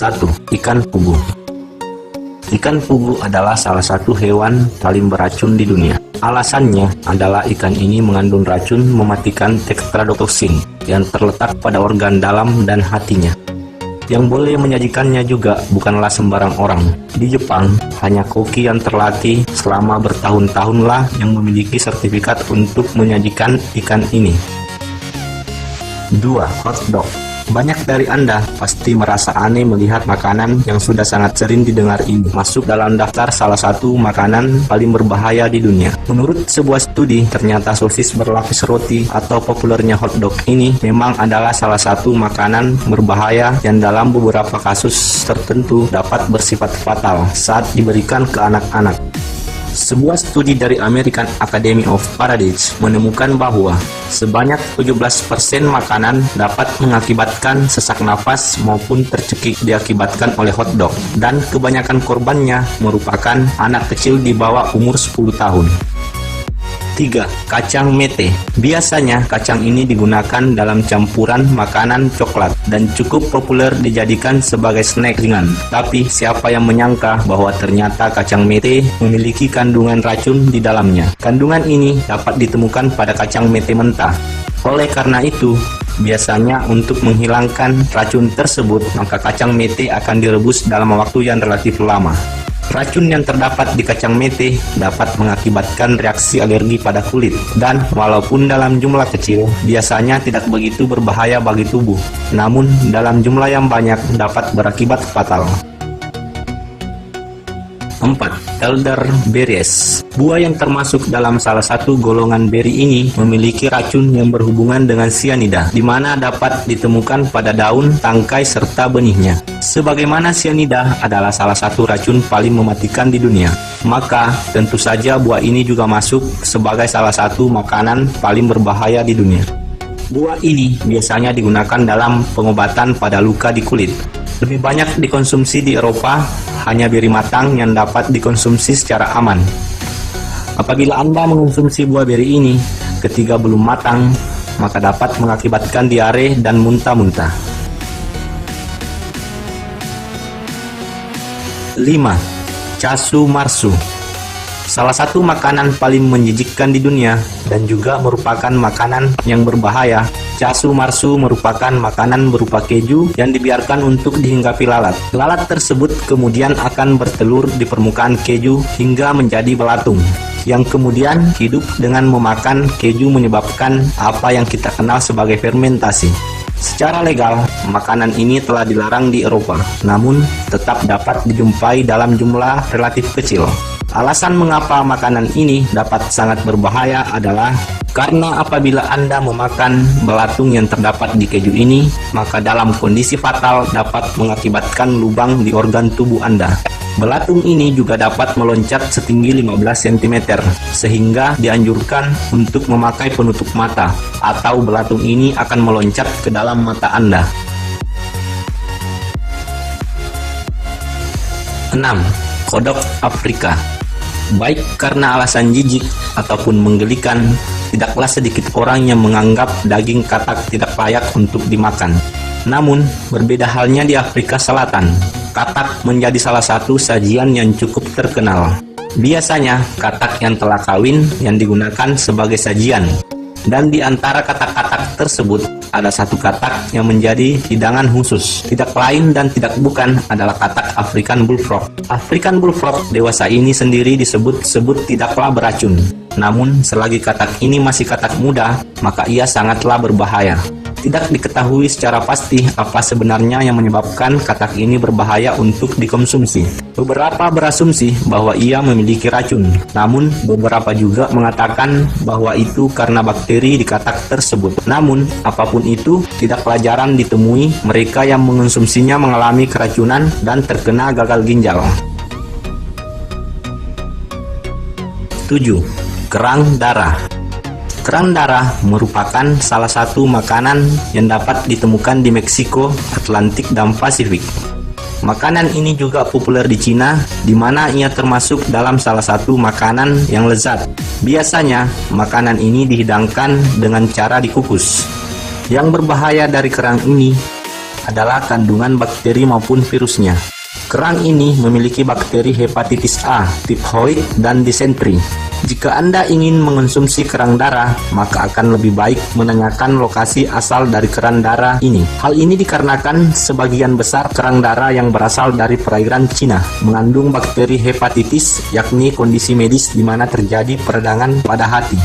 1. Ikan fugu. Ikan fugu adalah salah satu hewan paling beracun di dunia. Alasannya adalah ikan ini mengandung racun mematikan tetradotoksin yang terletak pada organ dalam dan hatinya. Yang boleh menyajikannya juga bukanlah sembarang orang. Di Jepang, hanya koki yang terlatih selama bertahun-tahunlah yang memiliki sertifikat untuk menyajikan ikan ini. 2. Hotdog. Banyak dari Anda pasti merasa aneh melihat makanan yang sudah sangat sering didengar ini masuk dalam daftar salah satu makanan paling berbahaya di dunia. Menurut sebuah studi, ternyata sosis berlapis roti atau populernya hotdog ini memang adalah salah satu makanan berbahaya yang dalam beberapa kasus tertentu dapat bersifat fatal saat diberikan ke anak-anak. Sebuah studi dari American Academy of Pediatrics menemukan bahwa sebanyak 17% makanan dapat mengakibatkan sesak nafas maupun tercekik diakibatkan oleh hotdog, dan kebanyakan korbannya merupakan anak kecil di bawah umur 10 tahun. 3. Kacang mete. Biasanya kacang ini digunakan dalam campuran makanan coklat dan cukup populer dijadikan sebagai snack ringan. Tapi siapa yang menyangka bahwa ternyata kacang mete memiliki kandungan racun di dalamnya. Kandungan ini dapat ditemukan pada kacang mete mentah. Oleh karena itu, biasanya untuk menghilangkan racun tersebut, maka kacang mete akan direbus dalam waktu yang relatif lama. Racun yang terdapat di kacang mete dapat mengakibatkan reaksi alergi pada kulit, dan walaupun dalam jumlah kecil, biasanya tidak begitu berbahaya bagi tubuh. Namun, dalam jumlah yang banyak dapat berakibat fatal. 4. Elderberries. Buah yang termasuk dalam salah satu golongan beri ini memiliki racun yang berhubungan dengan sianida, di mana dapat ditemukan pada daun, tangkai, serta benihnya. Sebagaimana sianida adalah salah satu racun paling mematikan di dunia, maka tentu saja buah ini juga masuk sebagai salah satu makanan paling berbahaya di dunia. Buah ini biasanya digunakan dalam pengobatan pada luka di kulit. Lebih banyak dikonsumsi di Eropa, hanya beri matang yang dapat dikonsumsi secara aman. Apabila Anda mengonsumsi buah beri ini ketika belum matang, maka dapat mengakibatkan diare dan muntah-muntah. 5. Casu marsu. Salah satu makanan paling menjijikkan di dunia dan juga merupakan makanan yang berbahaya. Casu marsu merupakan makanan berupa keju yang dibiarkan untuk dihinggapi lalat. Lalat tersebut kemudian akan bertelur di permukaan keju hingga menjadi belatung, yang kemudian hidup dengan memakan keju menyebabkan apa yang kita kenal sebagai fermentasi. Secara legal, makanan ini telah dilarang di Eropa, namun tetap dapat dijumpai dalam jumlah relatif kecil. Alasan mengapa makanan ini dapat sangat berbahaya adalah karena apabila Anda memakan belatung yang terdapat di keju ini, maka dalam kondisi fatal dapat mengakibatkan lubang di organ tubuh Anda. Belatung ini juga dapat meloncat setinggi 15 cm, sehingga dianjurkan untuk memakai penutup mata, atau belatung ini akan meloncat ke dalam mata Anda. 6. Kodok Afrika. Baik karena alasan jijik ataupun menggelikan, tidaklah sedikit orang yang menganggap daging katak tidak layak untuk dimakan. Namun, berbeda halnya di Afrika Selatan. Katak menjadi salah satu sajian yang cukup terkenal. Biasanya, katak yang telah kawin yang digunakan sebagai sajian. Dan di antara katak-katak tersebut, ada satu katak yang menjadi hidangan khusus. Tidak lain dan tidak bukan adalah katak African Bullfrog. African Bullfrog dewasa ini sendiri disebut-sebut tidaklah beracun. Namun, selagi katak ini masih katak muda, maka ia sangatlah berbahaya. Tidak diketahui secara pasti apa sebenarnya yang menyebabkan katak ini berbahaya untuk dikonsumsi. Beberapa berasumsi bahwa ia memiliki racun, namun beberapa juga mengatakan bahwa itu karena bakteri di katak tersebut. Namun, apapun itu, tidaklah jarang ditemui mereka yang mengonsumsinya mengalami keracunan dan terkena gagal ginjal. 7. Kerang darah. Kerang darah merupakan salah satu makanan yang dapat ditemukan di Meksiko, Atlantik, dan Pasifik. Makanan ini juga populer di Cina, di mana ia termasuk dalam salah satu makanan yang lezat. Biasanya, makanan ini dihidangkan dengan cara dikukus. Yang berbahaya dari kerang ini adalah kandungan bakteri maupun virusnya. Kerang ini memiliki bakteri hepatitis A, tifoid, dan disentri. Jika Anda ingin mengonsumsi kerang darah, maka akan lebih baik menanyakan lokasi asal dari kerang darah ini. Hal ini dikarenakan sebagian besar kerang darah yang berasal dari perairan Cina mengandung bakteri hepatitis, yakni kondisi medis di mana terjadi peradangan pada hati.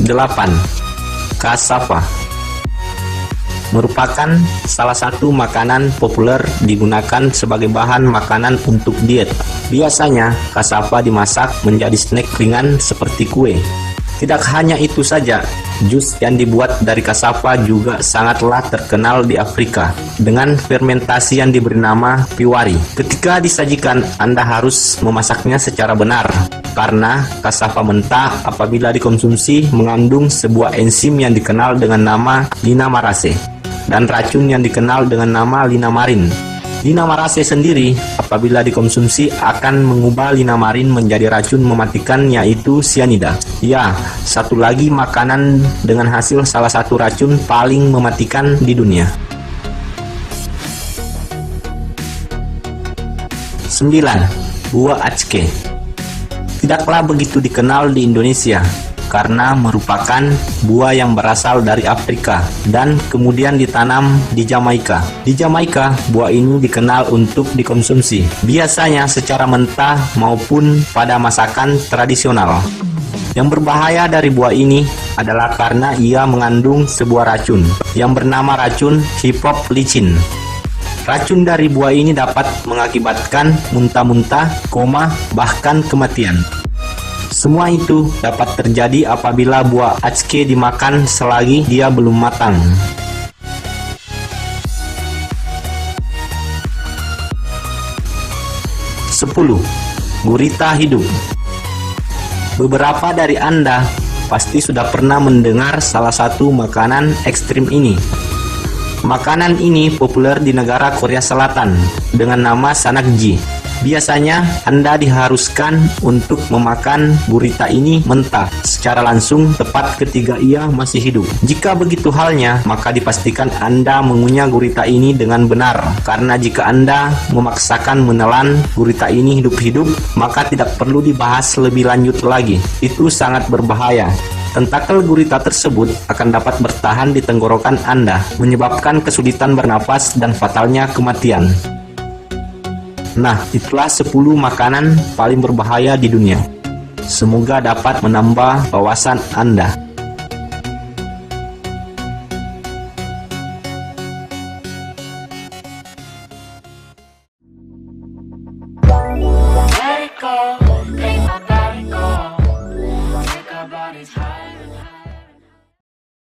8. Cassava merupakan salah satu makanan populer digunakan sebagai bahan makanan untuk diet. Biasanya, cassava dimasak menjadi snack ringan seperti kue. Tidak hanya itu saja, jus yang dibuat dari cassava juga sangatlah terkenal di Afrika dengan fermentasi yang diberi nama piwari. Ketika disajikan, Anda harus memasaknya secara benar karena cassava mentah apabila dikonsumsi mengandung sebuah enzim yang dikenal dengan nama linamarase dan racun yang dikenal dengan nama linamarin. Linamarase sendiri apabila dikonsumsi akan mengubah linamarin menjadi racun mematikan, yaitu cyanida. Ya, satu lagi makanan dengan hasil salah satu racun paling mematikan di dunia. 9. Buah acke tidaklah begitu dikenal di Indonesia karena merupakan buah yang berasal dari Afrika dan kemudian ditanam di Jamaika. Di Jamaika, buah ini dikenal untuk dikonsumsi, biasanya secara mentah maupun pada masakan tradisional. Yang berbahaya dari buah ini adalah karena ia mengandung sebuah racun yang bernama racun hipoplicin. Racun dari buah ini dapat mengakibatkan muntah-muntah, koma, bahkan kematian. Semua itu dapat terjadi apabila buah acke dimakan selagi dia belum matang. 10. Gurita hidup. Beberapa dari Anda pasti sudah pernah mendengar salah satu makanan ekstrim ini. Makanan ini populer di negara Korea Selatan dengan nama sanakji. Biasanya Anda diharuskan untuk memakan gurita ini mentah secara langsung tepat ketika ia masih hidup. Jika begitu halnya, maka dipastikan Anda mengunyah gurita ini dengan benar. Karena jika Anda memaksakan menelan gurita ini hidup-hidup, maka tidak perlu dibahas lebih lanjut lagi. Itu sangat berbahaya. Tentakel gurita tersebut akan dapat bertahan di tenggorokan Anda, menyebabkan kesulitan bernapas dan fatalnya kematian. Nah, itulah 10 makanan paling berbahaya di dunia. Semoga dapat menambah wawasan Anda. Let it go.